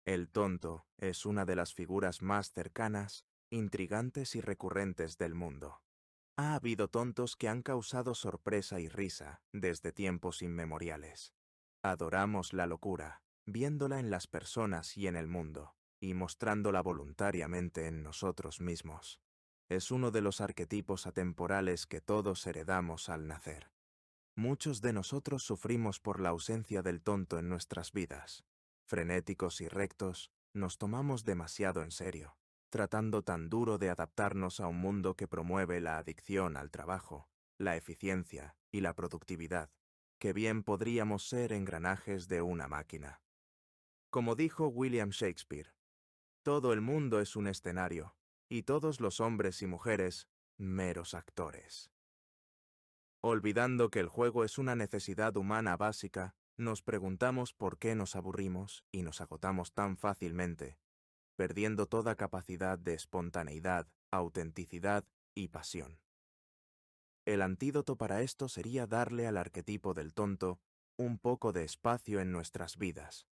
El tonto es una de las figuras más cercanas, intrigantes y recurrentes del mundo. Ha habido tontos que han causado sorpresa y risa desde tiempos inmemoriales. Adoramos la locura, viéndola en las personas y en el mundo, y mostrándola voluntariamente en nosotros mismos. Es uno de los arquetipos atemporales que todos heredamos al nacer. Muchos de nosotros sufrimos por la ausencia del tonto en nuestras vidas. Frenéticos y rectos, nos tomamos demasiado en serio, tratando tan duro de adaptarnos a un mundo que promueve la adicción al trabajo, la eficiencia y la productividad, que bien podríamos ser engranajes de una máquina. Como dijo William Shakespeare, todo el mundo es un escenario, y todos los hombres y mujeres, meros actores. Olvidando que el juego es una necesidad humana básica, nos preguntamos por qué nos aburrimos y nos agotamos tan fácilmente, perdiendo toda capacidad de espontaneidad, autenticidad y pasión. El antídoto para esto sería darle al arquetipo del tonto un poco de espacio en nuestras vidas,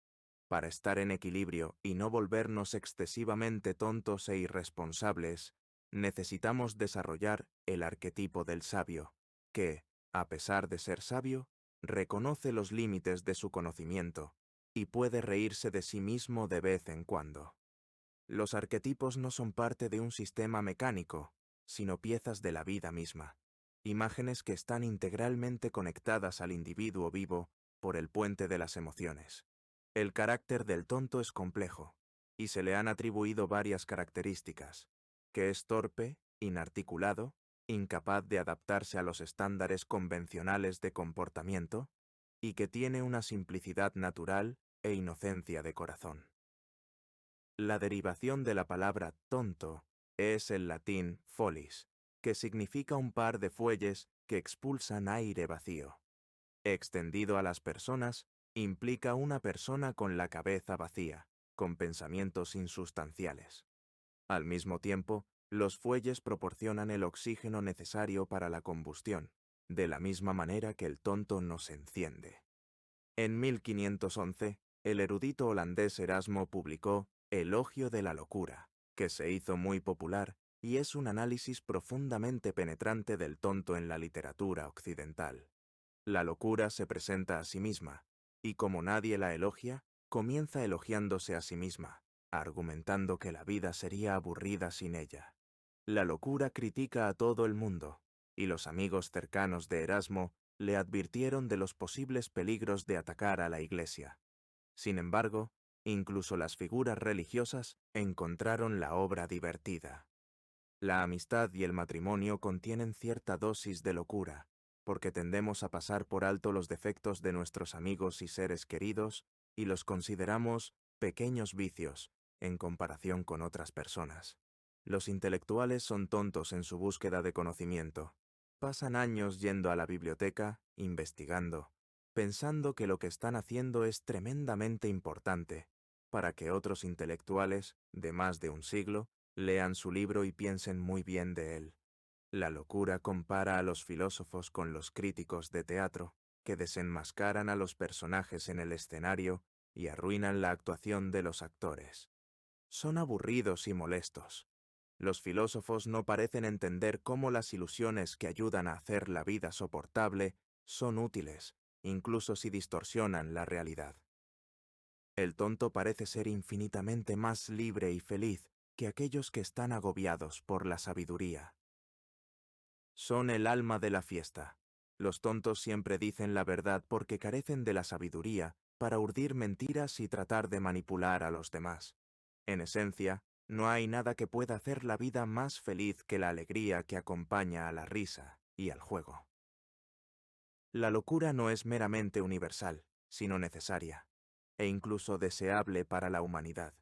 para estar en equilibrio y no volvernos excesivamente tontos e irresponsables. Necesitamos desarrollar el arquetipo del sabio, que, a pesar de ser sabio, reconoce los límites de su conocimiento y puede reírse de sí mismo de vez en cuando. Los arquetipos no son parte de un sistema mecánico, sino piezas de la vida misma, imágenes que están integralmente conectadas al individuo vivo por el puente de las emociones. El carácter del tonto es complejo, y se le han atribuido varias características, que es torpe, inarticulado, incapaz de adaptarse a los estándares convencionales de comportamiento, y que tiene una simplicidad natural e inocencia de corazón. La derivación de la palabra tonto es el latín folis, que significa un par de fuelles que expulsan aire vacío. Extendido a las personas, implica una persona con la cabeza vacía, con pensamientos insustanciales. Al mismo tiempo, los fuelles proporcionan el oxígeno necesario para la combustión, de la misma manera que el tonto nos enciende. En 1511, el erudito holandés Erasmo publicó Elogio de la locura, que se hizo muy popular y es un análisis profundamente penetrante del tonto en la literatura occidental. La locura se presenta a sí misma, y como nadie la elogia, comienza elogiándose a sí misma, argumentando que la vida sería aburrida sin ella. La locura critica a todo el mundo, y los amigos cercanos de Erasmo le advirtieron de los posibles peligros de atacar a la Iglesia. Sin embargo, incluso las figuras religiosas encontraron la obra divertida. La amistad y el matrimonio contienen cierta dosis de locura, porque tendemos a pasar por alto los defectos de nuestros amigos y seres queridos y los consideramos pequeños vicios en comparación con otras personas. Los intelectuales son tontos en su búsqueda de conocimiento. Pasan años yendo a la biblioteca, investigando, pensando que lo que están haciendo es tremendamente importante, para que otros intelectuales, de más de un siglo, lean su libro y piensen muy bien de él. La locura compara a los filósofos con los críticos de teatro, que desenmascaran a los personajes en el escenario y arruinan la actuación de los actores. Son aburridos y molestos. Los filósofos no parecen entender cómo las ilusiones que ayudan a hacer la vida soportable son útiles, incluso si distorsionan la realidad. El tonto parece ser infinitamente más libre y feliz que aquellos que están agobiados por la sabiduría. Son el alma de la fiesta. Los tontos siempre dicen la verdad porque carecen de la sabiduría para urdir mentiras y tratar de manipular a los demás. En esencia, no hay nada que pueda hacer la vida más feliz que la alegría que acompaña a la risa y al juego. La locura no es meramente universal, sino necesaria, e incluso deseable para la humanidad.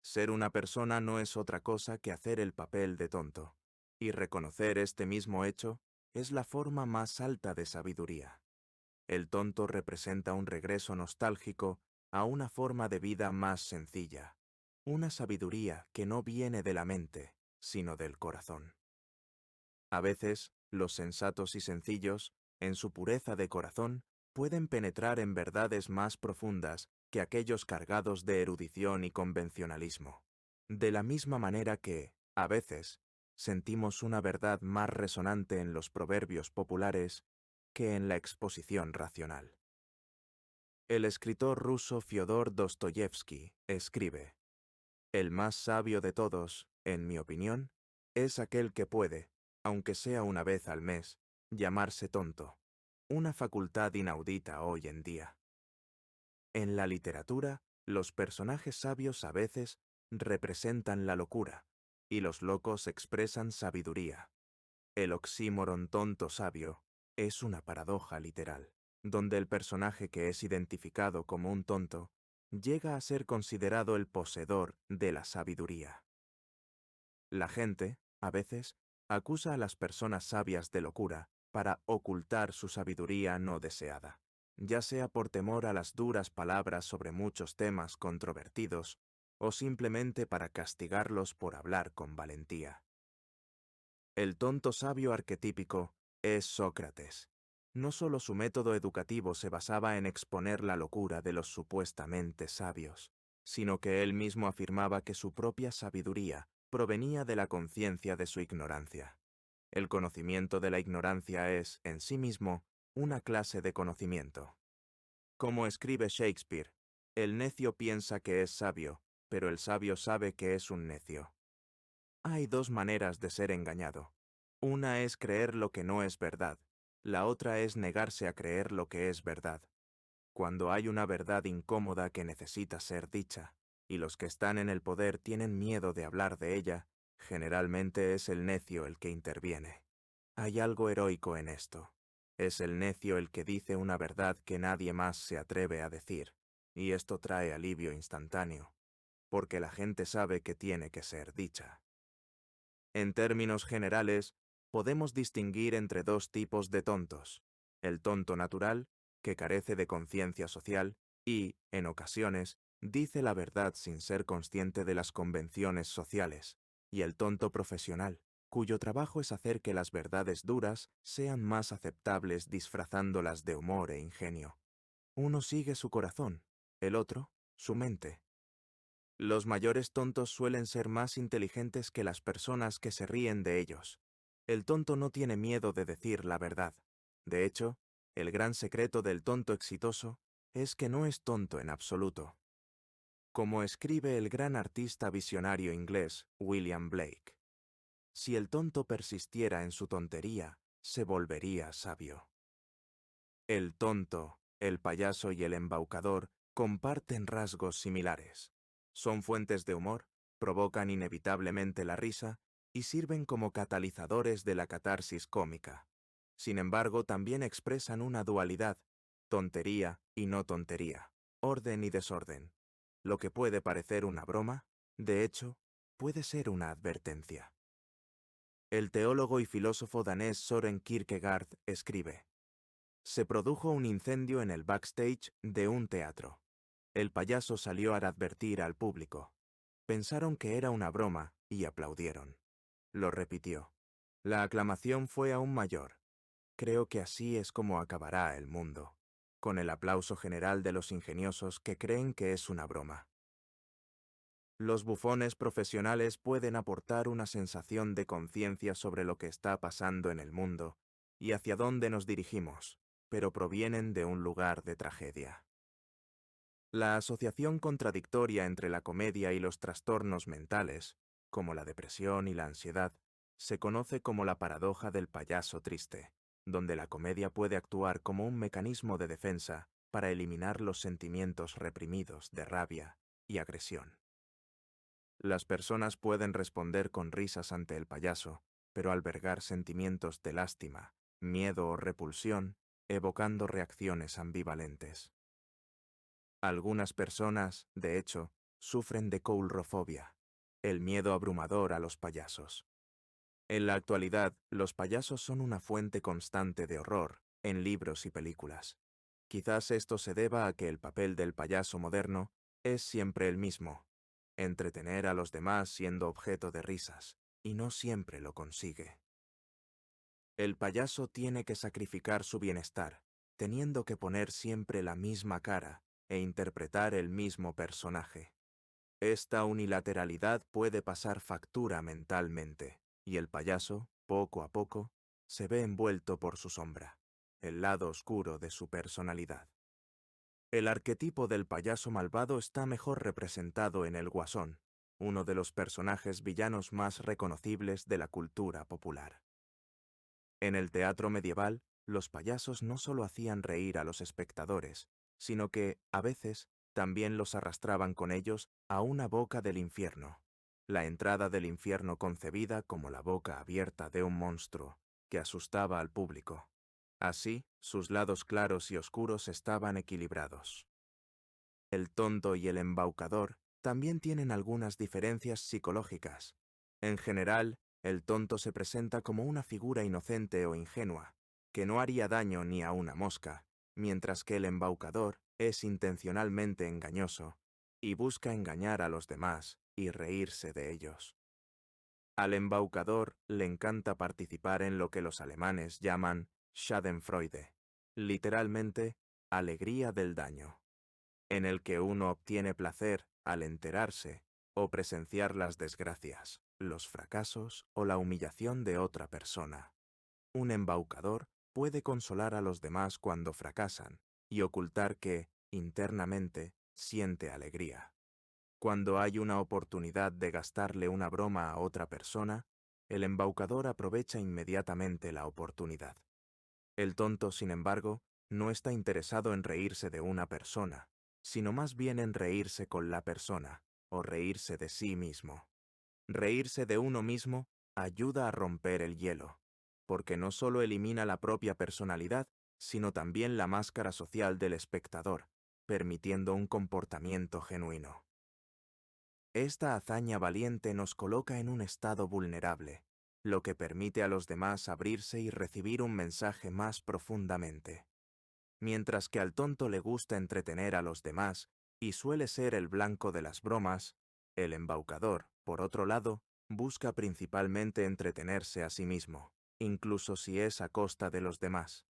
Ser una persona no es otra cosa que hacer el papel de tonto, y reconocer este mismo hecho es la forma más alta de sabiduría. El tonto representa un regreso nostálgico a una forma de vida más sencilla, una sabiduría que no viene de la mente, sino del corazón. A veces, los sensatos y sencillos, en su pureza de corazón, pueden penetrar en verdades más profundas que aquellos cargados de erudición y convencionalismo. De la misma manera que, a veces, sentimos una verdad más resonante en los proverbios populares que en la exposición racional. El escritor ruso Fyodor Dostoyevsky escribe: «El más sabio de todos, en mi opinión, es aquel que puede, aunque sea una vez al mes, llamarse tonto, una facultad inaudita hoy en día». En la literatura, los personajes sabios a veces representan la locura, y los locos expresan sabiduría. El oxímoron tonto-sabio es una paradoja literal, donde el personaje que es identificado como un tonto llega a ser considerado el poseedor de la sabiduría. La gente, a veces, acusa a las personas sabias de locura para ocultar su sabiduría no deseada, ya sea por temor a las duras palabras sobre muchos temas controvertidos o simplemente para castigarlos por hablar con valentía. El tonto sabio arquetípico es Sócrates. No solo su método educativo se basaba en exponer la locura de los supuestamente sabios, sino que él mismo afirmaba que su propia sabiduría provenía de la conciencia de su ignorancia. El conocimiento de la ignorancia es, en sí mismo, una clase de conocimiento. Como escribe Shakespeare, el necio piensa que es sabio, pero el sabio sabe que es un necio. Hay dos maneras de ser engañado. Una es creer lo que no es verdad, la otra es negarse a creer lo que es verdad. Cuando hay una verdad incómoda que necesita ser dicha, y los que están en el poder tienen miedo de hablar de ella, generalmente es el necio el que interviene. Hay algo heroico en esto. Es el necio el que dice una verdad que nadie más se atreve a decir, y esto trae alivio instantáneo, porque la gente sabe que tiene que ser dicha. En términos generales, podemos distinguir entre dos tipos de tontos: el tonto natural, que carece de conciencia social y, en ocasiones, dice la verdad sin ser consciente de las convenciones sociales, y el tonto profesional, cuyo trabajo es hacer que las verdades duras sean más aceptables disfrazándolas de humor e ingenio. Uno sigue su corazón, el otro, su mente. Los mayores tontos suelen ser más inteligentes que las personas que se ríen de ellos. El tonto no tiene miedo de decir la verdad. De hecho, el gran secreto del tonto exitoso es que no es tonto en absoluto. Como escribe el gran artista visionario inglés William Blake: si el tonto persistiera en su tontería, se volvería sabio. El tonto, el payaso y el embaucador comparten rasgos similares. Son fuentes de humor, provocan inevitablemente la risa y sirven como catalizadores de la catarsis cómica. Sin embargo, también expresan una dualidad: tontería y no tontería, orden y desorden. Lo que puede parecer una broma, de hecho, puede ser una advertencia. El teólogo y filósofo danés Søren Kierkegaard escribe: se produjo un incendio en el backstage de un teatro. El payaso salió a advertir al público. Pensaron que era una broma y aplaudieron. Lo repitió. La aclamación fue aún mayor. Creo que así es como acabará el mundo, con el aplauso general de los ingeniosos que creen que es una broma. Los bufones profesionales pueden aportar una sensación de conciencia sobre lo que está pasando en el mundo y hacia dónde nos dirigimos, pero provienen de un lugar de tragedia. La asociación contradictoria entre la comedia y los trastornos mentales, como la depresión y la ansiedad, se conoce como la paradoja del payaso triste, donde la comedia puede actuar como un mecanismo de defensa para eliminar los sentimientos reprimidos de rabia y agresión. Las personas pueden responder con risas ante el payaso, pero albergar sentimientos de lástima, miedo o repulsión, evocando reacciones ambivalentes. Algunas personas, de hecho, sufren de coulrofobia, el miedo abrumador a los payasos. En la actualidad, los payasos son una fuente constante de horror en libros y películas. Quizás esto se deba a que el papel del payaso moderno es siempre el mismo: entretener a los demás siendo objeto de risas, y no siempre lo consigue. El payaso tiene que sacrificar su bienestar, teniendo que poner siempre la misma cara e interpretar el mismo personaje. Esta unilateralidad puede pasar factura mentalmente, y el payaso, poco a poco, se ve envuelto por su sombra, el lado oscuro de su personalidad. El arquetipo del payaso malvado está mejor representado en el Guasón, uno de los personajes villanos más reconocibles de la cultura popular. En el teatro medieval, los payasos no solo hacían reír a los espectadores, sino que, a veces, también los arrastraban con ellos a una boca del infierno, la entrada del infierno concebida como la boca abierta de un monstruo, que asustaba al público. Así, sus lados claros y oscuros estaban equilibrados. El tonto y el embaucador también tienen algunas diferencias psicológicas. En general, el tonto se presenta como una figura inocente o ingenua, que no haría daño ni a una mosca, mientras que el embaucador es intencionalmente engañoso y busca engañar a los demás y reírse de ellos. Al embaucador le encanta participar en lo que los alemanes llaman Schadenfreude, literalmente, alegría del daño, en el que uno obtiene placer al enterarse o presenciar las desgracias, los fracasos o la humillación de otra persona. Un embaucador puede consolar a los demás cuando fracasan y ocultar que, internamente, siente alegría. Cuando hay una oportunidad de gastarle una broma a otra persona, el embaucador aprovecha inmediatamente la oportunidad. El tonto, sin embargo, no está interesado en reírse de una persona, sino más bien en reírse con la persona, o reírse de sí mismo. Reírse de uno mismo ayuda a romper el hielo, porque no solo elimina la propia personalidad, sino también la máscara social del espectador, permitiendo un comportamiento genuino. Esta hazaña valiente nos coloca en un estado vulnerable, lo que permite a los demás abrirse y recibir un mensaje más profundamente. Mientras que al tonto le gusta entretener a los demás y suele ser el blanco de las bromas, el embaucador, por otro lado, busca principalmente entretenerse a sí mismo, incluso si es a costa de los demás.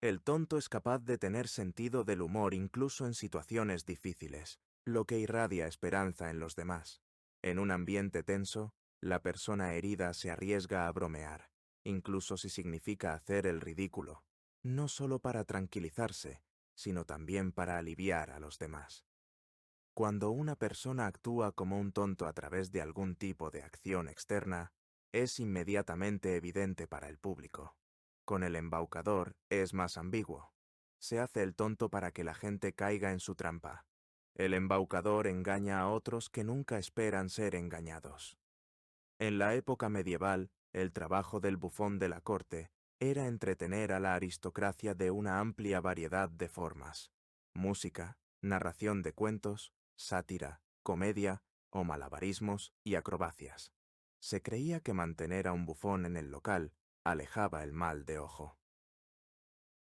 El tonto es capaz de tener sentido del humor incluso en situaciones difíciles, lo que irradia esperanza en los demás. En un ambiente tenso, la persona herida se arriesga a bromear, incluso si significa hacer el ridículo, no solo para tranquilizarse, sino también para aliviar a los demás. Cuando una persona actúa como un tonto a través de algún tipo de acción externa, es inmediatamente evidente para el público. Con el embaucador es más ambiguo. Se hace el tonto para que la gente caiga en su trampa. El embaucador engaña a otros que nunca esperan ser engañados. En la época medieval, el trabajo del bufón de la corte era entretener a la aristocracia de una amplia variedad de formas: música, narración de cuentos, sátira, comedia o malabarismos y acrobacias. Se creía que mantener a un bufón en el local alejaba el mal de ojo.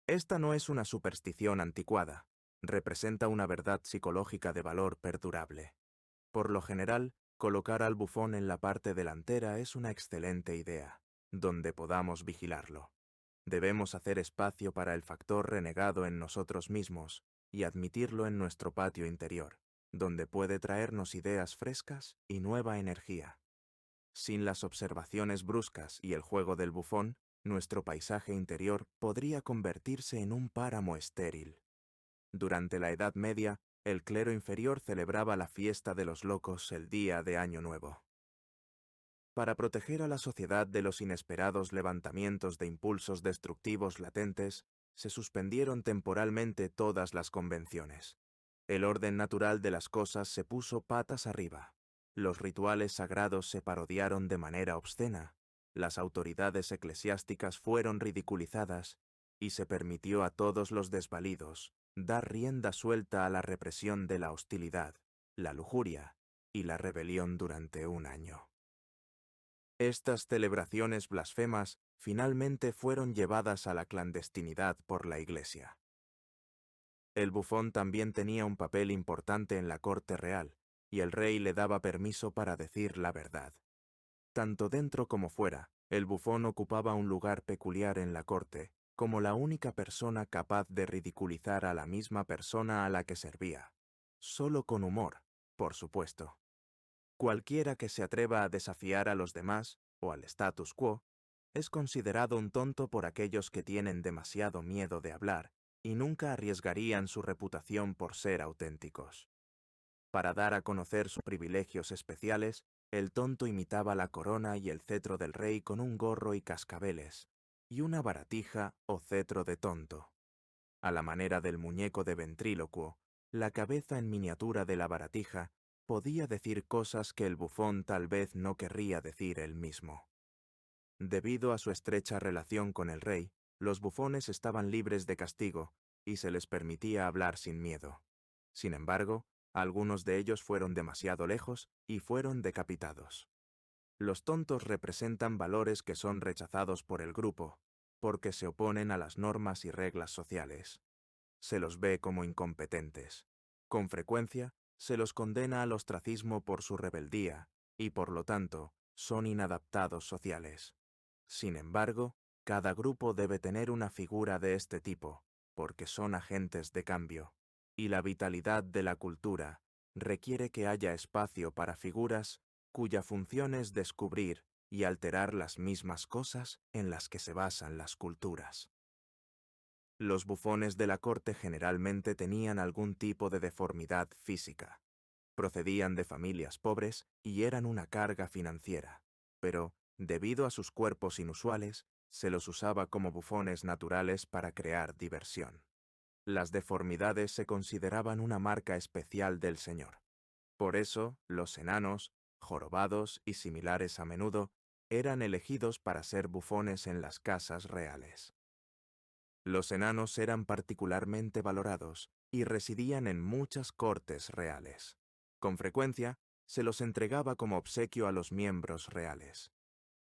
Esta no es una superstición anticuada, representa una verdad psicológica de valor perdurable. Por lo general, colocar al bufón en la parte delantera es una excelente idea, donde podamos vigilarlo. Debemos hacer espacio para el factor renegado en nosotros mismos y admitirlo en nuestro patio interior, donde puede traernos ideas frescas y nueva energía. Sin las observaciones bruscas y el juego del bufón, nuestro paisaje interior podría convertirse en un páramo estéril. Durante la Edad Media, el clero inferior celebraba la fiesta de los locos el día de Año Nuevo. Para proteger a la sociedad de los inesperados levantamientos de impulsos destructivos latentes, se suspendieron temporalmente todas las convenciones. El orden natural de las cosas se puso patas arriba. Los rituales sagrados se parodiaron de manera obscena, las autoridades eclesiásticas fueron ridiculizadas y se permitió a todos los desvalidos dar rienda suelta a la represión de la hostilidad, la lujuria y la rebelión durante un año. Estas celebraciones blasfemas finalmente fueron llevadas a la clandestinidad por la Iglesia. El bufón también tenía un papel importante en la corte real, y el rey le daba permiso para decir la verdad. Tanto dentro como fuera, el bufón ocupaba un lugar peculiar en la corte, como la única persona capaz de ridiculizar a la misma persona a la que servía. Solo con humor, por supuesto. Cualquiera que se atreva a desafiar a los demás, o al status quo, es considerado un tonto por aquellos que tienen demasiado miedo de hablar y nunca arriesgarían su reputación por ser auténticos. Para dar a conocer sus privilegios especiales, el tonto imitaba la corona y el cetro del rey con un gorro y cascabeles, y una baratija o cetro de tonto. A la manera del muñeco de ventrílocuo, la cabeza en miniatura de la baratija podía decir cosas que el bufón tal vez no querría decir él mismo. Debido a su estrecha relación con el rey, los bufones estaban libres de castigo y se les permitía hablar sin miedo. Sin embargo, algunos de ellos fueron demasiado lejos y fueron decapitados. Los tontos representan valores que son rechazados por el grupo, porque se oponen a las normas y reglas sociales. Se los ve como incompetentes. Con frecuencia, se los condena al ostracismo por su rebeldía, y por lo tanto, son inadaptados sociales. Sin embargo, cada grupo debe tener una figura de este tipo, porque son agentes de cambio, y la vitalidad de la cultura requiere que haya espacio para figuras cuya función es descubrir y alterar las mismas cosas en las que se basan las culturas. Los bufones de la corte generalmente tenían algún tipo de deformidad física. Procedían de familias pobres y eran una carga financiera, pero, debido a sus cuerpos inusuales, se los usaba como bufones naturales para crear diversión. Las deformidades se consideraban una marca especial del señor. Por eso, los enanos, jorobados y similares a menudo, eran elegidos para ser bufones en las casas reales. Los enanos eran particularmente valorados y residían en muchas cortes reales. Con frecuencia, se los entregaba como obsequio a los miembros reales.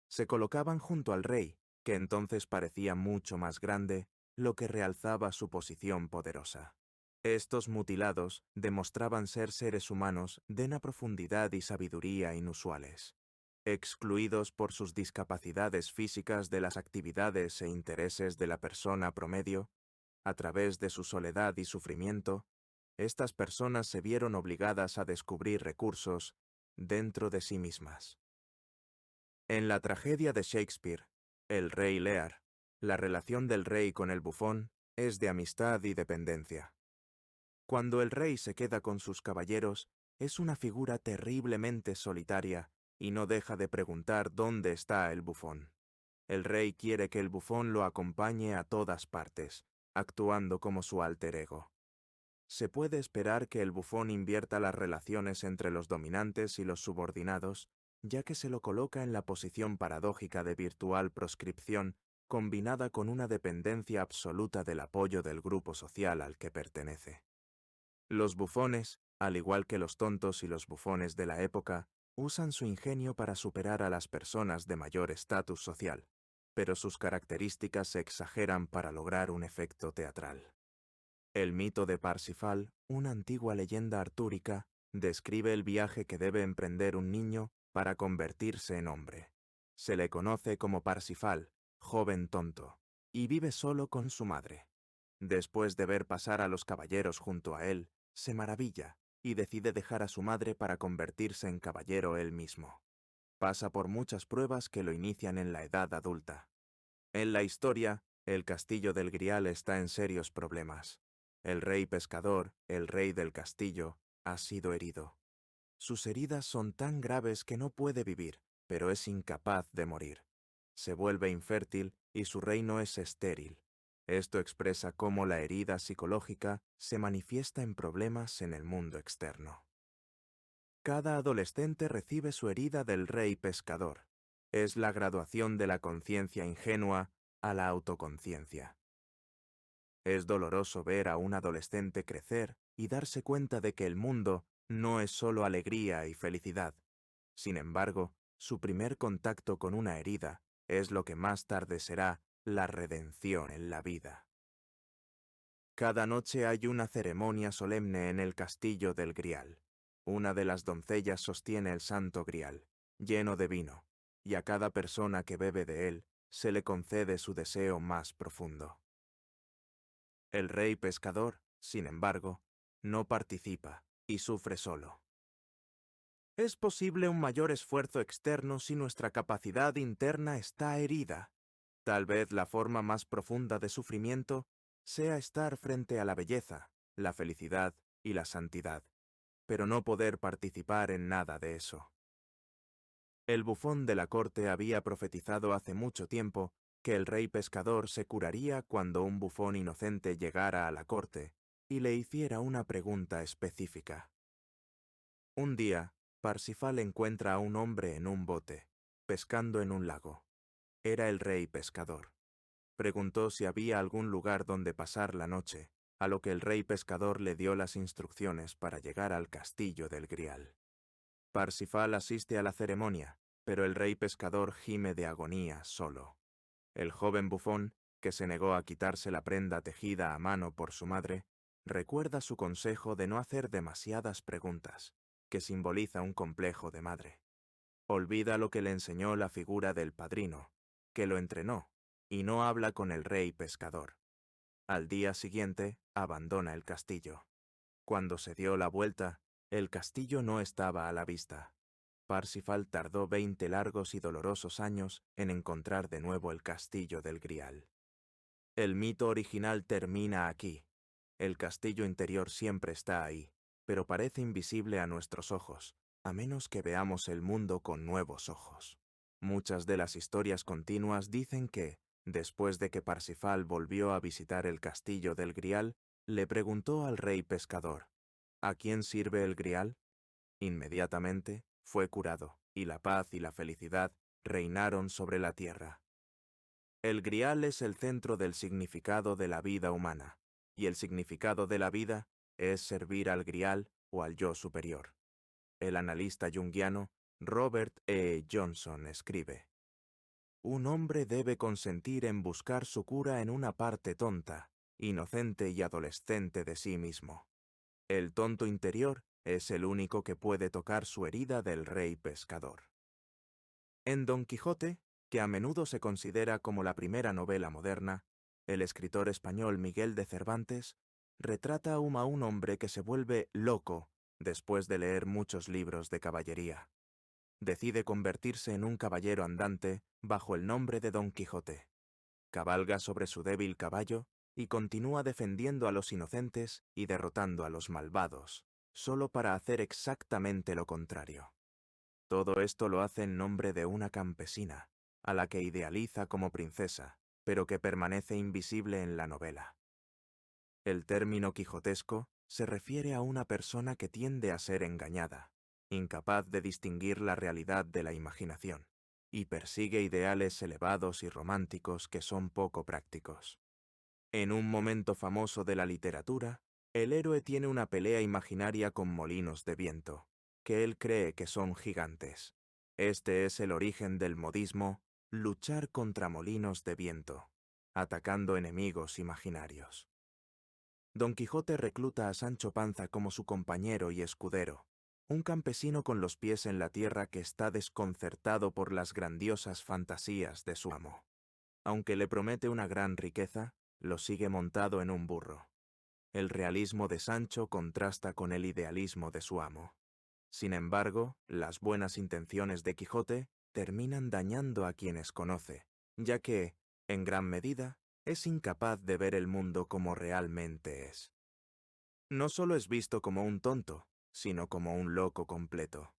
Se colocaban junto al rey, que entonces parecía mucho más grande, lo que realzaba su posición poderosa. Estos mutilados demostraban ser seres humanos de una profundidad y sabiduría inusuales. Excluidos por sus discapacidades físicas de las actividades e intereses de la persona promedio, a través de su soledad y sufrimiento, estas personas se vieron obligadas a descubrir recursos dentro de sí mismas. En la tragedia de Shakespeare, El Rey Lear, la relación del rey con el bufón es de amistad y dependencia. Cuando el rey se queda con sus caballeros, es una figura terriblemente solitaria y no deja de preguntar dónde está el bufón. El rey quiere que el bufón lo acompañe a todas partes, actuando como su alter ego. Se puede esperar que el bufón invierta las relaciones entre los dominantes y los subordinados, ya que se lo coloca en la posición paradójica de virtual proscripción combinada con una dependencia absoluta del apoyo del grupo social al que pertenece. Los bufones, al igual que los tontos y los bufones de la época, usan su ingenio para superar a las personas de mayor estatus social, pero sus características se exageran para lograr un efecto teatral. El mito de Parsifal, una antigua leyenda artúrica, describe el viaje que debe emprender un niño para convertirse en hombre. Se le conoce como Parsifal, joven tonto, y vive solo con su madre. Después de ver pasar a los caballeros junto a él, se maravilla y decide dejar a su madre para convertirse en caballero él mismo. Pasa por muchas pruebas que lo inician en la edad adulta. En la historia, el castillo del Grial está en serios problemas. El rey pescador, el rey del castillo, ha sido herido. Sus heridas son tan graves que no puede vivir, pero es incapaz de morir. Se vuelve infértil y su reino es estéril. Esto expresa cómo la herida psicológica se manifiesta en problemas en el mundo externo. Cada adolescente recibe su herida del rey pescador. Es la graduación de la conciencia ingenua a la autoconciencia. Es doloroso ver a un adolescente crecer y darse cuenta de que el mundo no es solo alegría y felicidad. Sin embargo, su primer contacto con una herida es lo que más tarde será la redención en la vida. Cada noche hay una ceremonia solemne en el castillo del Grial. Una de las doncellas sostiene el santo Grial, lleno de vino, y a cada persona que bebe de él se le concede su deseo más profundo. El rey pescador, sin embargo, no participa y sufre solo. Es posible un mayor esfuerzo externo si nuestra capacidad interna está herida. Tal vez la forma más profunda de sufrimiento sea estar frente a la belleza, la felicidad y la santidad, pero no poder participar en nada de eso. El bufón de la corte había profetizado hace mucho tiempo que el rey pescador se curaría cuando un bufón inocente llegara a la corte y le hiciera una pregunta específica. Un día, Parsifal encuentra a un hombre en un bote, pescando en un lago. Era el rey pescador. Preguntó si había algún lugar donde pasar la noche, a lo que el rey pescador le dio las instrucciones para llegar al castillo del Grial. Parsifal asiste a la ceremonia, pero el rey pescador gime de agonía solo. El joven bufón, que se negó a quitarse la prenda tejida a mano por su madre, recuerda su consejo de no hacer demasiadas preguntas, que simboliza un complejo de madre. Olvida lo que le enseñó la figura del padrino, que lo entrenó, y no habla con el rey pescador. Al día siguiente, abandona el castillo. Cuando se dio la vuelta, el castillo no estaba a la vista. Parsifal tardó 20 largos y dolorosos años en encontrar de nuevo el castillo del Grial. El mito original termina aquí. El castillo interior siempre está ahí, pero parece invisible a nuestros ojos, a menos que veamos el mundo con nuevos ojos. Muchas de las historias continuas dicen que, después de que Parsifal volvió a visitar el castillo del Grial, le preguntó al rey pescador, ¿a quién sirve el Grial? Inmediatamente fue curado, y la paz y la felicidad reinaron sobre la tierra. El Grial es el centro del significado de la vida humana, y el significado de la vida es servir al Grial o al yo superior. El analista junguiano Robert E. Johnson escribe: un hombre debe consentir en buscar su cura en una parte tonta, inocente y adolescente de sí mismo. El tonto interior es el único que puede tocar su herida del rey pescador. En Don Quijote, que a menudo se considera como la primera novela moderna, el escritor español Miguel de Cervantes retrata a un hombre que se vuelve loco después de leer muchos libros de caballería. Decide convertirse en un caballero andante bajo el nombre de Don Quijote. Cabalga sobre su débil caballo y continúa defendiendo a los inocentes y derrotando a los malvados, solo para hacer exactamente lo contrario. Todo esto lo hace en nombre de una campesina, a la que idealiza como princesa, pero que permanece invisible en la novela. El término quijotesco se refiere a una persona que tiende a ser engañada, incapaz de distinguir la realidad de la imaginación, y persigue ideales elevados y románticos que son poco prácticos. En un momento famoso de la literatura, el héroe tiene una pelea imaginaria con molinos de viento, que él cree que son gigantes. Este es el origen del modismo, luchar contra molinos de viento, atacando enemigos imaginarios. Don Quijote recluta a Sancho Panza como su compañero y escudero, un campesino con los pies en la tierra que está desconcertado por las grandiosas fantasías de su amo. Aunque le promete una gran riqueza, lo sigue montado en un burro. El realismo de Sancho contrasta con el idealismo de su amo. Sin embargo, las buenas intenciones de Quijote terminan dañando a quienes conoce, ya que, en gran medida, es incapaz de ver el mundo como realmente es. No solo es visto como un tonto, sino como un loco completo.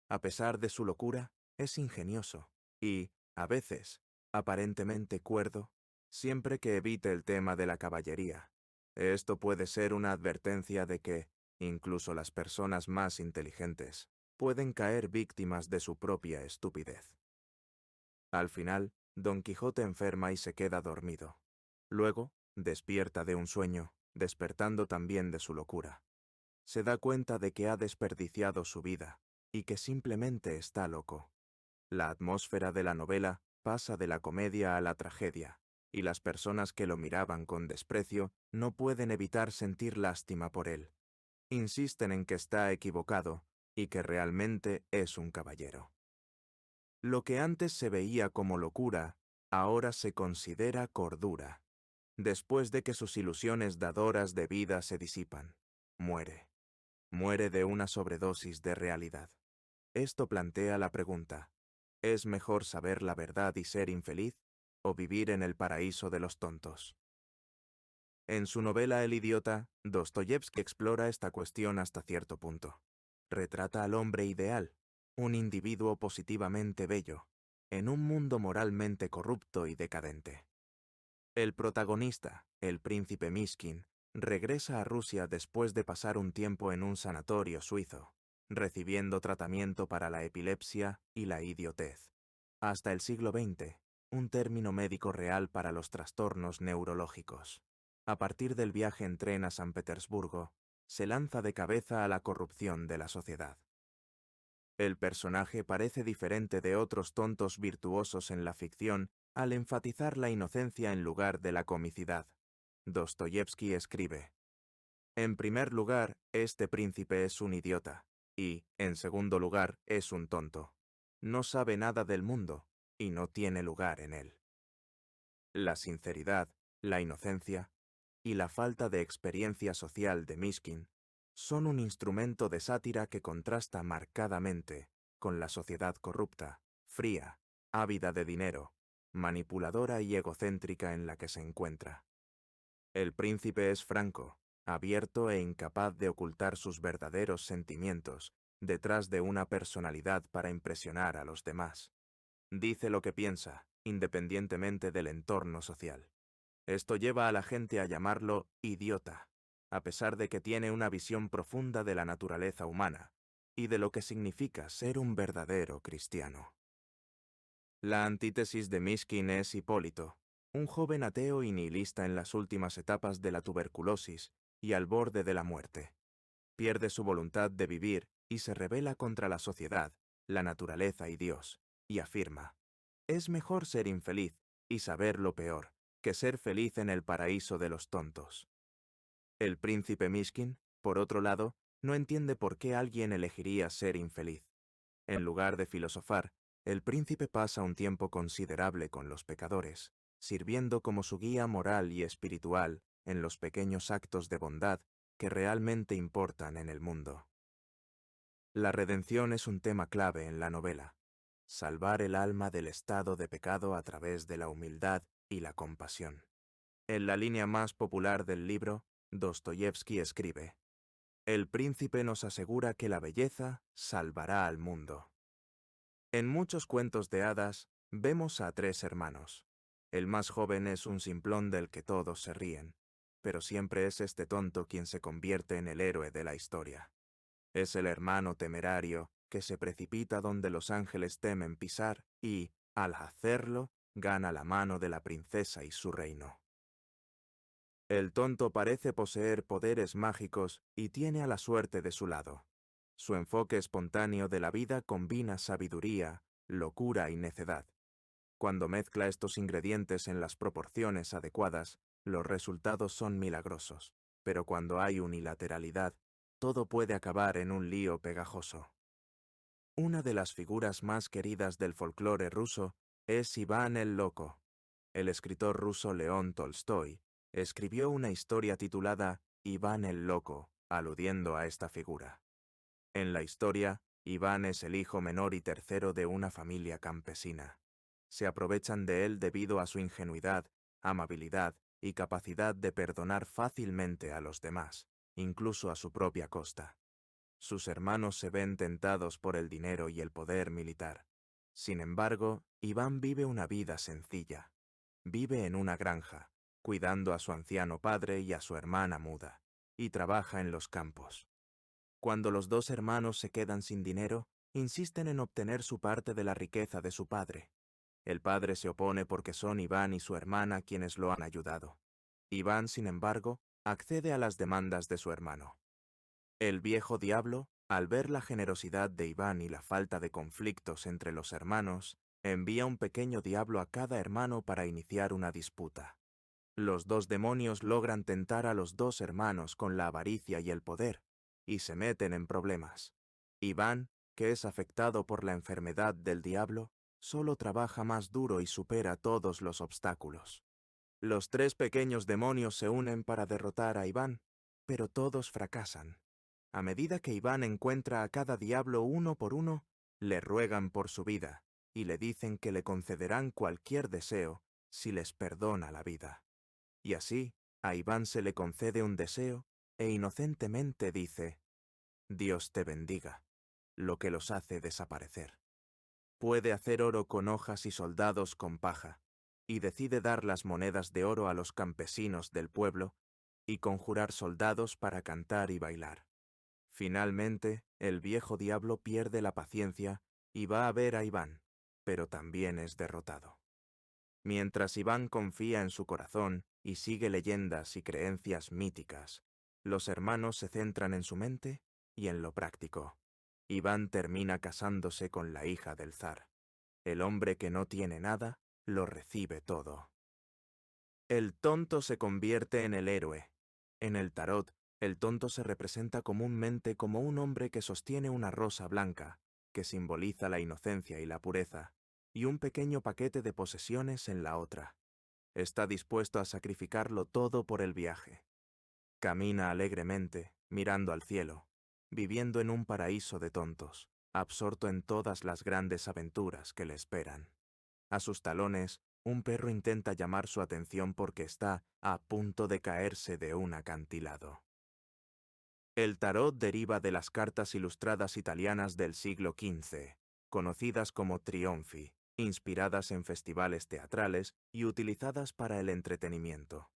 A pesar de su locura, es ingenioso y, a veces, aparentemente cuerdo, siempre que evite el tema de la caballería. Esto puede ser una advertencia de que, incluso las personas más inteligentes, pueden caer víctimas de su propia estupidez. Al final, Don Quijote enferma y se queda dormido. Luego, despierta de un sueño, despertando también de su locura. Se da cuenta de que ha desperdiciado su vida, y que simplemente está loco. La atmósfera de la novela pasa de la comedia a la tragedia, y las personas que lo miraban con desprecio no pueden evitar sentir lástima por él. Insisten en que está equivocado y que realmente es un caballero. Lo que antes se veía como locura, ahora se considera cordura. Después de que sus ilusiones dadoras de vida se disipan, muere. Muere de una sobredosis de realidad. Esto plantea la pregunta: ¿es mejor saber la verdad y ser infeliz, o vivir en el paraíso de los tontos? En su novela El idiota, Dostoyevski explora esta cuestión hasta cierto punto. Retrata al hombre ideal, un individuo positivamente bello, en un mundo moralmente corrupto y decadente. El protagonista, el príncipe Mishkin, regresa a Rusia después de pasar un tiempo en un sanatorio suizo, recibiendo tratamiento para la epilepsia y la idiotez. Hasta el siglo XX, un término médico real para los trastornos neurológicos. A partir del viaje en tren a San Petersburgo, se lanza de cabeza a la corrupción de la sociedad. El personaje parece diferente de otros tontos virtuosos en la ficción al enfatizar la inocencia en lugar de la comicidad. Dostoyevski escribe: en primer lugar, este príncipe es un idiota, y, en segundo lugar, es un tonto. No sabe nada del mundo, y no tiene lugar en él. La sinceridad, la inocencia y la falta de experiencia social de Mishkin son un instrumento de sátira que contrasta marcadamente con la sociedad corrupta, fría, ávida de dinero, manipuladora y egocéntrica en la que se encuentra. El príncipe es franco, abierto e incapaz de ocultar sus verdaderos sentimientos detrás de una personalidad para impresionar a los demás. Dice lo que piensa, independientemente del entorno social. Esto lleva a la gente a llamarlo idiota, a pesar de que tiene una visión profunda de la naturaleza humana y de lo que significa ser un verdadero cristiano. La antítesis de Mishkin es Hipólito, un joven ateo y nihilista en las últimas etapas de la tuberculosis y al borde de la muerte. Pierde su voluntad de vivir y se rebela contra la sociedad, la naturaleza y Dios, y afirma: es mejor ser infeliz y saber lo peor, que ser feliz en el paraíso de los tontos. El príncipe Mishkin, por otro lado, no entiende por qué alguien elegiría ser infeliz. En lugar de filosofar, el príncipe pasa un tiempo considerable con los pecadores, sirviendo como su guía moral y espiritual en los pequeños actos de bondad que realmente importan en el mundo. La redención es un tema clave en la novela. Salvar el alma del estado de pecado a través de la humildad y la compasión. En la línea más popular del libro, Dostoyevski escribe: el príncipe nos asegura que la belleza salvará al mundo. En muchos cuentos de hadas, vemos a tres hermanos. El más joven es un simplón del que todos se ríen, pero siempre es este tonto quien se convierte en el héroe de la historia. Es el hermano temerario que se precipita donde los ángeles temen pisar y, al hacerlo, gana la mano de la princesa y su reino. El tonto parece poseer poderes mágicos y tiene a la suerte de su lado. Su enfoque espontáneo de la vida combina sabiduría, locura y necedad. Cuando mezcla estos ingredientes en las proporciones adecuadas, los resultados son milagrosos. Pero cuando hay unilateralidad, todo puede acabar en un lío pegajoso. Una de las figuras más queridas del folclore ruso es Iván el Loco. El escritor ruso León Tolstói escribió una historia titulada Iván el Loco, aludiendo a esta figura. En la historia, Iván es el hijo menor y tercero de una familia campesina. Se aprovechan de él debido a su ingenuidad, amabilidad y capacidad de perdonar fácilmente a los demás, incluso a su propia costa. Sus hermanos se ven tentados por el dinero y el poder militar. Sin embargo, Iván vive una vida sencilla. Vive en una granja, cuidando a su anciano padre y a su hermana muda, y trabaja en los campos. Cuando los dos hermanos se quedan sin dinero, insisten en obtener su parte de la riqueza de su padre. El padre se opone porque son Iván y su hermana quienes lo han ayudado. Iván, sin embargo, accede a las demandas de su hermano. El viejo diablo, al ver la generosidad de Iván y la falta de conflictos entre los hermanos, envía un pequeño diablo a cada hermano para iniciar una disputa. Los dos demonios logran tentar a los dos hermanos con la avaricia y el poder, y se meten en problemas. Iván, que es afectado por la enfermedad del diablo, solo trabaja más duro y supera todos los obstáculos. Los 3 pequeños demonios se unen para derrotar a Iván, pero todos fracasan. A medida que Iván encuentra a cada diablo uno por uno, le ruegan por su vida y le dicen que le concederán cualquier deseo si les perdona la vida. Y así, a Iván se le concede un deseo e inocentemente dice: Dios te bendiga, lo que los hace desaparecer. Puede hacer oro con hojas y soldados con paja, y decide dar las monedas de oro a los campesinos del pueblo y conjurar soldados para cantar y bailar. Finalmente, el viejo diablo pierde la paciencia y va a ver a Iván, pero también es derrotado. Mientras Iván confía en su corazón y sigue leyendas y creencias míticas, los hermanos se centran en su mente y en lo práctico. Iván termina casándose con la hija del zar. El hombre que no tiene nada, lo recibe todo. El tonto se convierte en el héroe. En el tarot, el tonto se representa comúnmente como un hombre que sostiene una rosa blanca, que simboliza la inocencia y la pureza, y un pequeño paquete de posesiones en la otra. Está dispuesto a sacrificarlo todo por el viaje. Camina alegremente, mirando al cielo, viviendo en un paraíso de tontos, absorto en todas las grandes aventuras que le esperan. A sus talones, un perro intenta llamar su atención porque está a punto de caerse de un acantilado. El tarot deriva de las cartas ilustradas italianas del siglo XV, conocidas como trionfi, inspiradas en festivales teatrales y utilizadas para el entretenimiento.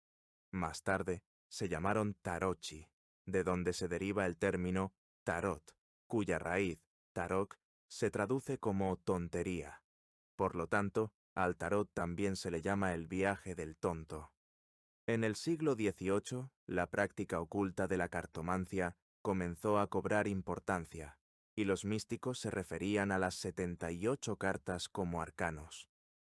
Más tarde, se llamaron tarocchi, de donde se deriva el término tarot, cuya raíz, tarot, se traduce como tontería. Por lo tanto, al tarot también se le llama el viaje del tonto. En el siglo XVIII, la práctica oculta de la cartomancia comenzó a cobrar importancia, y los místicos se referían a las 78 cartas como arcanos.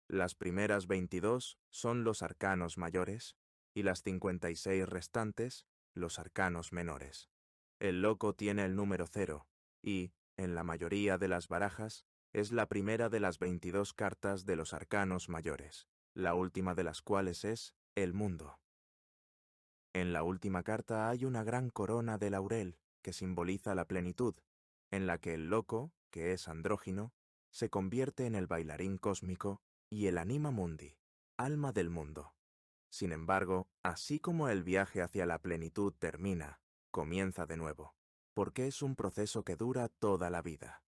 Las primeras 22 son los arcanos mayores, y las 56 restantes, los arcanos menores. El loco tiene el número 0, y, en la mayoría de las barajas, es la primera de las 22 cartas de los arcanos mayores, la última de las cuales es el mundo. En la última carta hay una gran corona de laurel que simboliza la plenitud, en la que el loco, que es andrógino, se convierte en el bailarín cósmico y el anima mundi, alma del mundo. Sin embargo, así como el viaje hacia la plenitud termina, comienza de nuevo, porque es un proceso que dura toda la vida.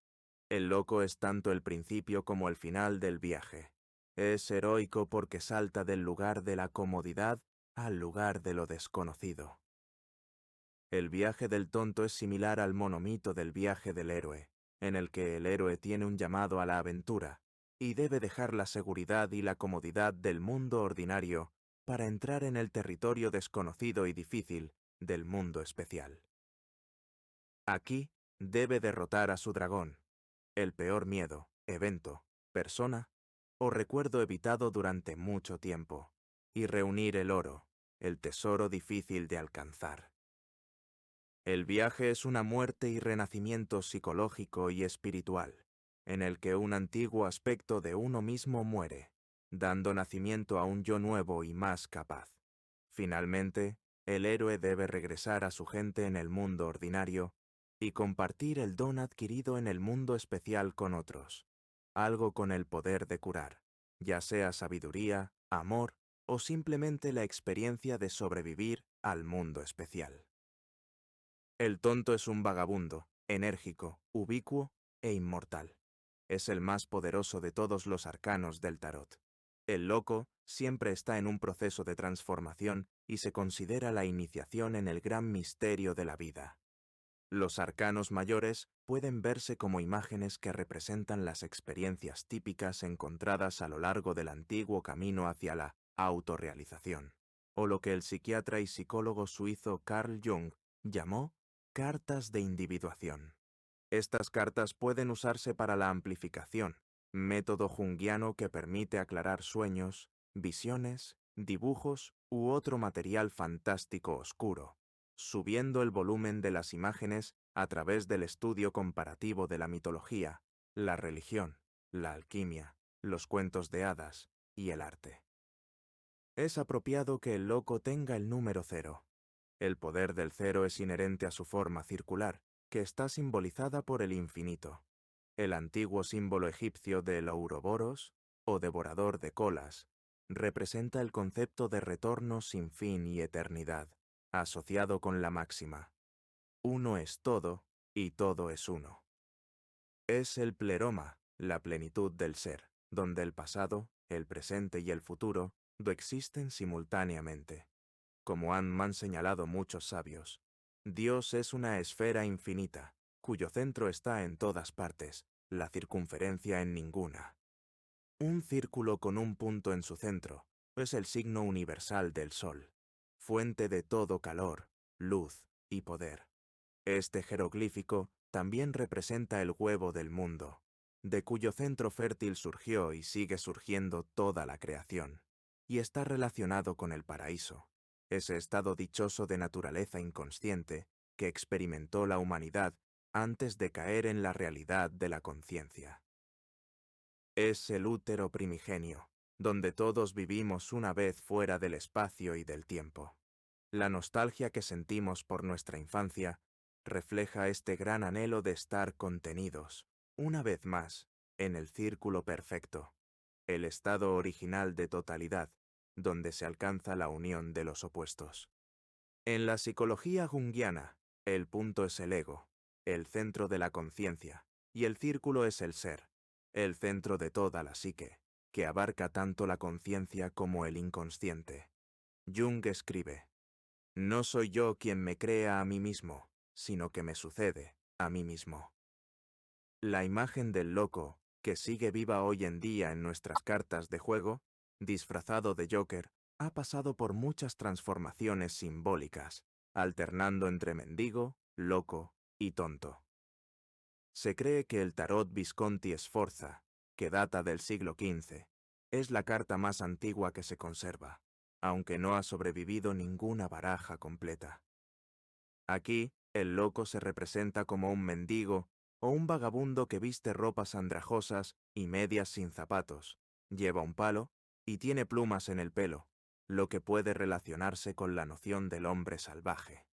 El loco es tanto el principio como el final del viaje. Es heroico porque salta del lugar de la comodidad al lugar de lo desconocido. El viaje del tonto es similar al monomito del viaje del héroe, en el que el héroe tiene un llamado a la aventura, y debe dejar la seguridad y la comodidad del mundo ordinario para entrar en el territorio desconocido y difícil del mundo especial. Aquí debe derrotar a su dragón, el peor miedo, evento, persona o recuerdo evitado durante mucho tiempo, y reunir el oro, el tesoro difícil de alcanzar. El viaje es una muerte y renacimiento psicológico y espiritual, en el que un antiguo aspecto de uno mismo muere, dando nacimiento a un yo nuevo y más capaz. Finalmente, el héroe debe regresar a su gente en el mundo ordinario y compartir el don adquirido en el mundo especial con otros, algo con el poder de curar, ya sea sabiduría, amor o simplemente la experiencia de sobrevivir al mundo especial. El tonto es un vagabundo, enérgico, ubicuo e inmortal. Es el más poderoso de todos los arcanos del tarot. El loco siempre está en un proceso de transformación y se considera la iniciación en el gran misterio de la vida. Los arcanos mayores pueden verse como imágenes que representan las experiencias típicas encontradas a lo largo del antiguo camino hacia la autorrealización, o lo que el psiquiatra y psicólogo suizo Carl Jung llamó cartas de individuación. Estas cartas pueden usarse para la amplificación, método junguiano que permite aclarar sueños, visiones, dibujos u otro material fantástico oscuro, subiendo el volumen de las imágenes a través del estudio comparativo de la mitología, la religión, la alquimia, los cuentos de hadas y el arte. Es apropiado que el loco tenga el número 0. El poder del 0 es inherente a su forma circular, que está simbolizada por el infinito. El antiguo símbolo egipcio del Ouroboros, o devorador de colas, representa el concepto de retorno sin fin y eternidad, asociado con la máxima: uno es todo, y todo es uno. Es el pleroma, la plenitud del ser, donde el pasado, el presente y el futuro coexisten simultáneamente. Como han señalado muchos sabios, Dios es una esfera infinita, cuyo centro está en todas partes, la circunferencia en ninguna. Un círculo con un punto en su centro es el signo universal del Sol, fuente de todo calor, luz y poder. Este jeroglífico también representa el huevo del mundo, de cuyo centro fértil surgió y sigue surgiendo toda la creación, y está relacionado con el paraíso, ese estado dichoso de naturaleza inconsciente que experimentó la humanidad antes de caer en la realidad de la conciencia. Es el útero primigenio, donde todos vivimos una vez fuera del espacio y del tiempo. La nostalgia que sentimos por nuestra infancia refleja este gran anhelo de estar contenidos, una vez más, en el círculo perfecto, el estado original de totalidad, donde se alcanza la unión de los opuestos. En la psicología junguiana, el punto es el ego, el centro de la conciencia, y el círculo es el ser, el centro de toda la psique, que abarca tanto la conciencia como el inconsciente. Jung escribe: no soy yo quien me crea a mí mismo, sino que me sucede a mí mismo. La imagen del loco, que sigue viva hoy en día en nuestras cartas de juego, disfrazado de Joker, ha pasado por muchas transformaciones simbólicas, alternando entre mendigo, loco y tonto. Se cree que el tarot Visconti Sforza, que data del siglo XV, es la carta más antigua que se conserva, aunque no ha sobrevivido ninguna baraja completa. Aquí, el loco se representa como un mendigo o un vagabundo que viste ropas andrajosas y medias sin zapatos, lleva un palo y tiene plumas en el pelo, lo que puede relacionarse con la noción del hombre salvaje.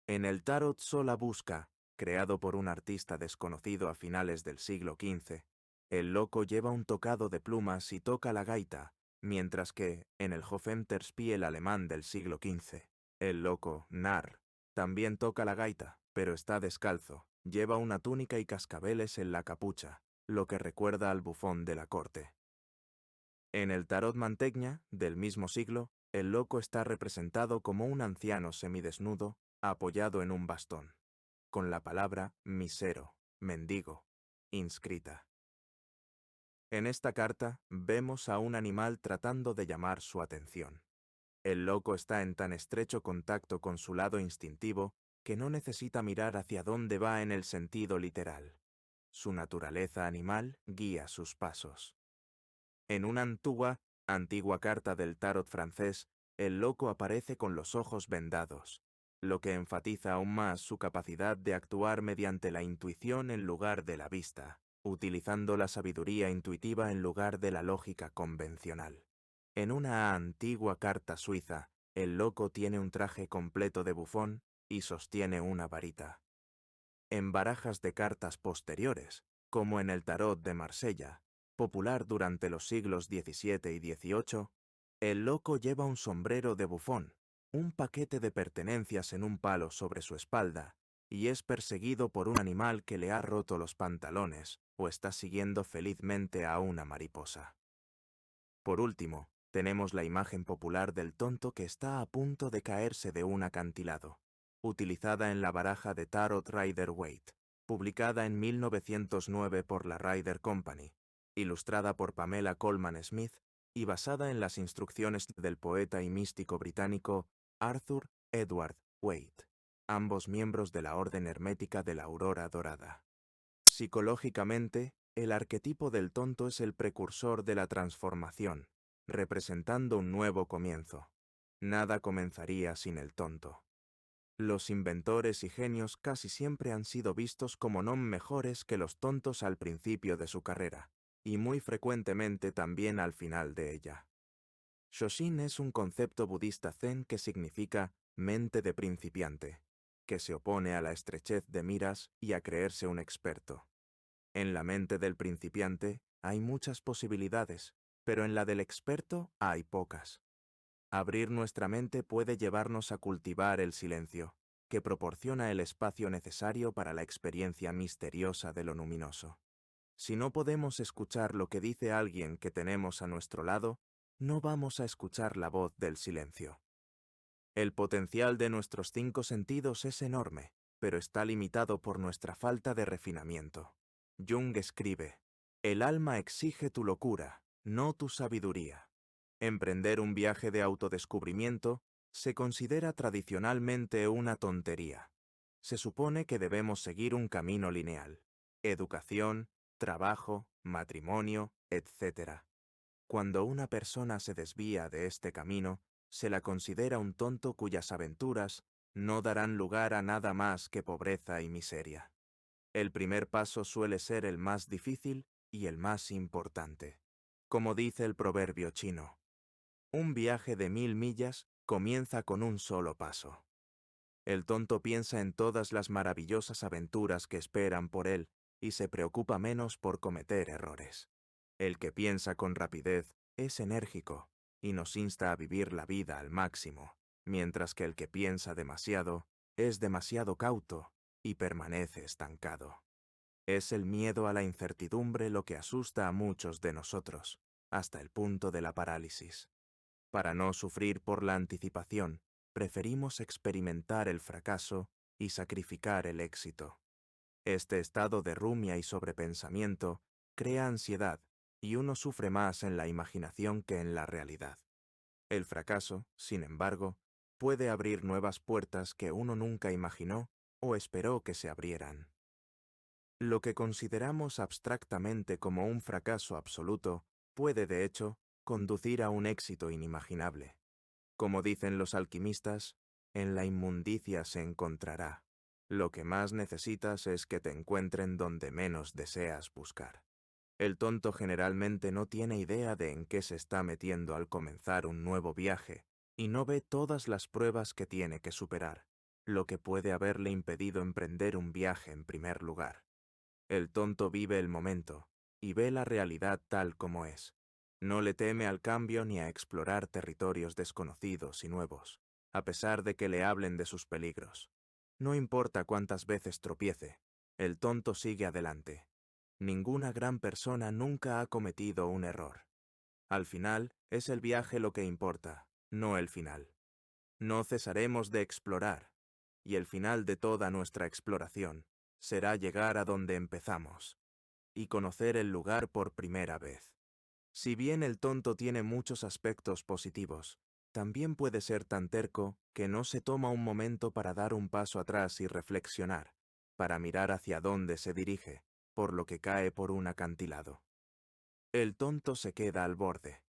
En el tarot Sola Busca, creado por un artista desconocido a finales del siglo XV, el loco lleva un tocado de plumas y toca la gaita, mientras que, en el Hofenterspiel alemán del siglo XV, el loco, Narr, también toca la gaita, pero está descalzo, lleva una túnica y cascabeles en la capucha, lo que recuerda al bufón de la corte. En el tarot Mantegna, del mismo siglo, el loco está representado como un anciano semidesnudo, apoyado en un bastón, con la palabra misero, mendigo, inscrita. En esta carta vemos a un animal tratando de llamar su atención. El loco está en tan estrecho contacto con su lado instintivo que no necesita mirar hacia dónde va en el sentido literal. Su naturaleza animal guía sus pasos. En una antigua carta del tarot francés, el loco aparece con los ojos vendados, lo que enfatiza aún más su capacidad de actuar mediante la intuición en lugar de la vista, utilizando la sabiduría intuitiva en lugar de la lógica convencional. En una antigua carta suiza, el loco tiene un traje completo de bufón y sostiene una varita. En barajas de cartas posteriores, como en el tarot de Marsella, popular durante los siglos XVII y XVIII, el loco lleva un sombrero de bufón, un paquete de pertenencias en un palo sobre su espalda, y es perseguido por un animal que le ha roto los pantalones o está siguiendo felizmente a una mariposa. Por último, tenemos la imagen popular del tonto que está a punto de caerse de un acantilado, utilizada en la baraja de Tarot Rider-Waite, publicada en 1909 por la Rider Company, ilustrada por Pamela Colman Smith y basada en las instrucciones del poeta y místico británico Arthur Edward Waite, ambos miembros de la Orden Hermética de la Aurora Dorada. Psicológicamente, el arquetipo del tonto es el precursor de la transformación, representando un nuevo comienzo. Nada comenzaría sin el tonto. Los inventores y genios casi siempre han sido vistos como no mejores que los tontos al principio de su carrera, y muy frecuentemente también al final de ella. Shoshin es un concepto budista zen que significa mente de principiante, que se opone a la estrechez de miras y a creerse un experto. En la mente del principiante hay muchas posibilidades, pero en la del experto hay pocas. Abrir nuestra mente puede llevarnos a cultivar el silencio, que proporciona el espacio necesario para la experiencia misteriosa de lo luminoso. Si no podemos escuchar lo que dice alguien que tenemos a nuestro lado, no vamos a escuchar la voz del silencio. El potencial de nuestros 5 sentidos es enorme, pero está limitado por nuestra falta de refinamiento. Jung escribe: "El alma exige tu locura, no tu sabiduría". Emprender un viaje de autodescubrimiento se considera tradicionalmente una tontería. Se supone que debemos seguir un camino lineal: educación, trabajo, matrimonio, etc. Cuando una persona se desvía de este camino, se la considera un tonto cuyas aventuras no darán lugar a nada más que pobreza y miseria. El primer paso suele ser el más difícil y el más importante. Como dice el proverbio chino, un viaje de 1000 millas comienza con un solo paso. El tonto piensa en todas las maravillosas aventuras que esperan por él y se preocupa menos por cometer errores. El que piensa con rapidez es enérgico y nos insta a vivir la vida al máximo, mientras que el que piensa demasiado es demasiado cauto y permanece estancado. Es el miedo a la incertidumbre lo que asusta a muchos de nosotros, hasta el punto de la parálisis. Para no sufrir por la anticipación, preferimos experimentar el fracaso y sacrificar el éxito. Este estado de rumia y sobrepensamiento crea ansiedad y uno sufre más en la imaginación que en la realidad. El fracaso, sin embargo, puede abrir nuevas puertas que uno nunca imaginó o esperó que se abrieran. Lo que consideramos abstractamente como un fracaso absoluto puede, de hecho, conducir a un éxito inimaginable. Como dicen los alquimistas, en la inmundicia se encontrará. Lo que más necesitas es que te encuentren donde menos deseas buscar. El tonto generalmente no tiene idea de en qué se está metiendo al comenzar un nuevo viaje y no ve todas las pruebas que tiene que superar, lo que puede haberle impedido emprender un viaje en primer lugar. El tonto vive el momento y ve la realidad tal como es. No le teme al cambio ni a explorar territorios desconocidos y nuevos, a pesar de que le hablen de sus peligros. No importa cuántas veces tropiece, el tonto sigue adelante. Ninguna gran persona nunca ha cometido un error. Al final, es el viaje lo que importa, no el final. No cesaremos de explorar, y el final de toda nuestra exploración será llegar a donde empezamos y conocer el lugar por primera vez. Si bien el tonto tiene muchos aspectos positivos, también puede ser tan terco que no se toma un momento para dar un paso atrás y reflexionar, para mirar hacia dónde se dirige, por lo que cae por un acantilado. El tonto se queda al borde.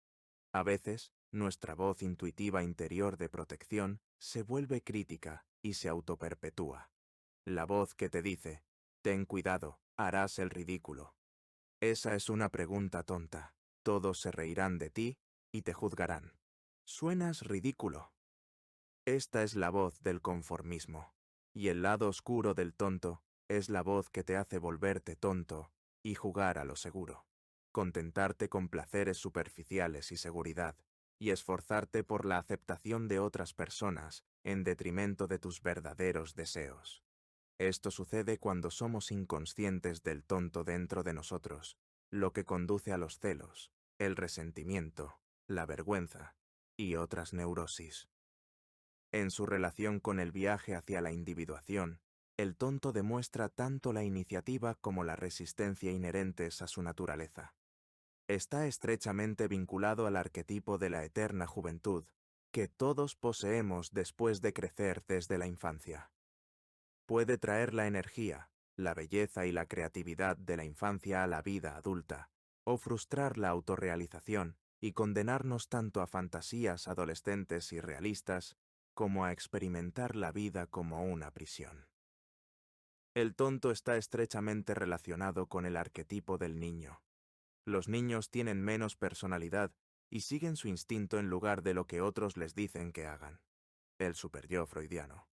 A veces, nuestra voz intuitiva interior de protección se vuelve crítica y se autoperpetúa. La voz que te dice: ten cuidado, harás el ridículo. Esa es una pregunta tonta. Todos se reirán de ti y te juzgarán. Suenas ridículo. Esta es la voz del conformismo. Y el lado oscuro del tonto es la voz que te hace volverte tonto y jugar a lo seguro. Contentarte con placeres superficiales y seguridad, y esforzarte por la aceptación de otras personas en detrimento de tus verdaderos deseos. Esto sucede cuando somos inconscientes del tonto dentro de nosotros, lo que conduce a los celos, el resentimiento, la vergüenza y otras neurosis. En su relación con el viaje hacia la individuación, el tonto demuestra tanto la iniciativa como la resistencia inherentes a su naturaleza. Está estrechamente vinculado al arquetipo de la eterna juventud, que todos poseemos después de crecer desde la infancia. Puede traer la energía, la belleza y la creatividad de la infancia a la vida adulta, o frustrar la autorrealización y condenarnos tanto a fantasías adolescentes y realistas como a experimentar la vida como una prisión. El tonto está estrechamente relacionado con el arquetipo del niño. Los niños tienen menos personalidad y siguen su instinto en lugar de lo que otros les dicen que hagan. El superyo freudiano.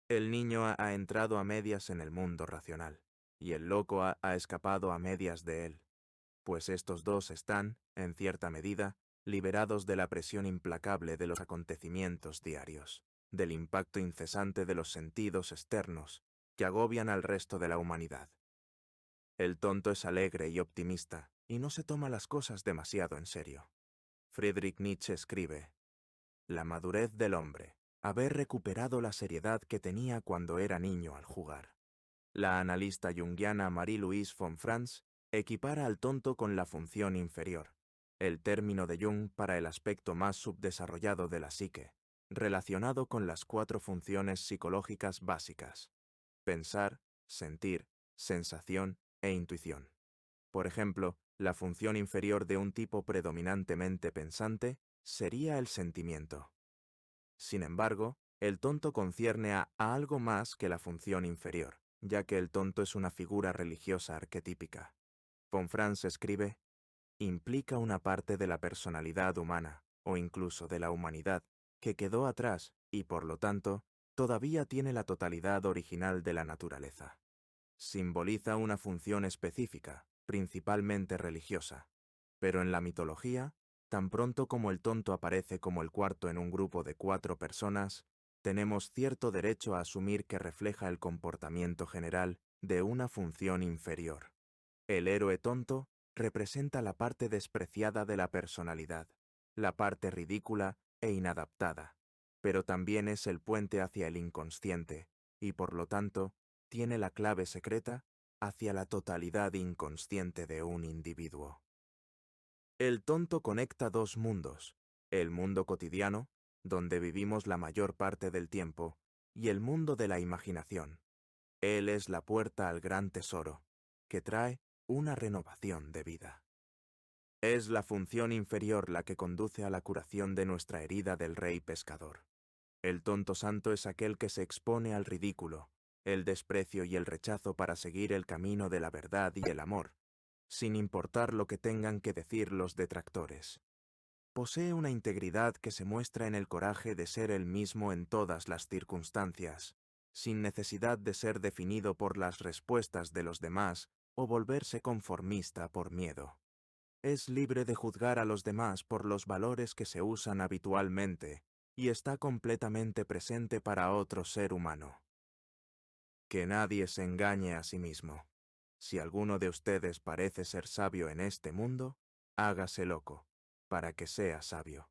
El niño ha entrado a medias en el mundo racional, y el loco ha escapado a medias de él, pues estos dos están, en cierta medida, liberados de la presión implacable de los acontecimientos diarios, del impacto incesante de los sentidos externos que agobian al resto de la humanidad. El tonto es alegre y optimista, y no se toma las cosas demasiado en serio. Friedrich Nietzsche escribe: la madurez del hombre, haber recuperado la seriedad que tenía cuando era niño al jugar. La analista junguiana Marie-Louise von Franz equipara al tonto con la función inferior, el término de Jung para el aspecto más subdesarrollado de la psique, relacionado con las 4 funciones psicológicas básicas: pensar, sentir, sensación e intuición. Por ejemplo, la función inferior de un tipo predominantemente pensante sería el sentimiento. Sin embargo, el tonto concierne a algo más que la función inferior, ya que el tonto es una figura religiosa arquetípica. Von Franz escribe: implica una parte de la personalidad humana, o incluso de la humanidad, que quedó atrás y, por lo tanto, todavía tiene la totalidad original de la naturaleza. Simboliza una función específica, principalmente religiosa. Pero en la mitología, tan pronto como el tonto aparece como el cuarto en un grupo de 4 personas, tenemos cierto derecho a asumir que refleja el comportamiento general de una función inferior. El héroe tonto representa la parte despreciada de la personalidad, la parte ridícula e inadaptada, pero también es el puente hacia el inconsciente, y por lo tanto, tiene la clave secreta hacia la totalidad inconsciente de un individuo. El tonto conecta 2 mundos: el mundo cotidiano, donde vivimos la mayor parte del tiempo, y el mundo de la imaginación. Él es la puerta al gran tesoro, que trae una renovación de vida. Es la función inferior la que conduce a la curación de nuestra herida del rey pescador. El tonto santo es aquel que se expone al ridículo, el desprecio y el rechazo para seguir el camino de la verdad y el amor, sin importar lo que tengan que decir los detractores. Posee una integridad que se muestra en el coraje de ser él mismo en todas las circunstancias, sin necesidad de ser definido por las respuestas de los demás o volverse conformista por miedo. Es libre de juzgar a los demás por los valores que se usan habitualmente y está completamente presente para otro ser humano. Que nadie se engañe a sí mismo. Si alguno de ustedes parece ser sabio en este mundo, hágase loco, para que sea sabio.